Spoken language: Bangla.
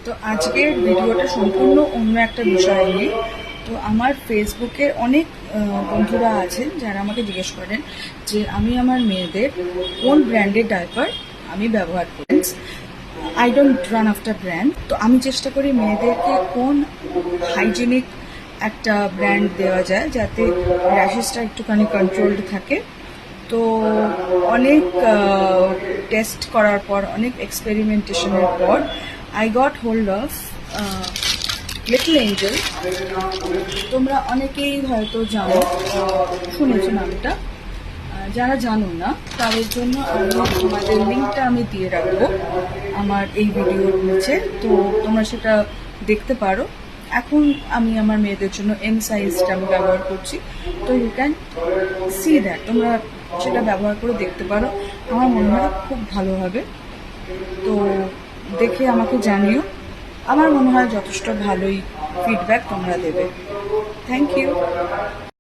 তো আজকের ভিডিওটা সম্পূর্ণ অন্য একটা বিষয় নিয়ে। তো আমার ফেসবুকে অনেক বন্ধুরা আছেন যারা আমাকে জিজ্ঞেস করেন যে আমি আমার মেয়েদের কোন ব্র্যান্ডের ডাইপার আমি ব্যবহার করি। I don't run after brand, তো আমি চেষ্টা করি মেয়েদেরকে কোন হাইজিনিক একটা ব্র্যান্ড দেওয়া যায় যাতে র্যাশেসটা একটুখানি কন্ট্রোলড থাকে। তো অনেক টেস্ট করার পর, অনেক এক্সপেরিমেন্টেশনের পর I got hold of little Angel. তোমরা অনেকেই হয়তো জানো, শুনেছো নামটা। যারা জানো না তাদের জন্য আমি তোমাদের লিঙ্কটা আমি দিয়ে রাখবো আমার এই ভিডিওর নিচে, তো তোমরা সেটা দেখতে পারো। এখন আমি আমার মেয়েদের জন্য এম সাইজটা আমি ব্যবহার করছি, তো ইউ ক্যান সি দ্যাট, তোমরা সেটা ব্যবহার করে দেখতে পারো। আমার মনে হয় খুব ভালো হবে, তো দেখে আমাকে জানিও। আমার মনে হয় যথেষ্ট ভালোই ফিডব্যাক তোমরা দেবে। Thank you.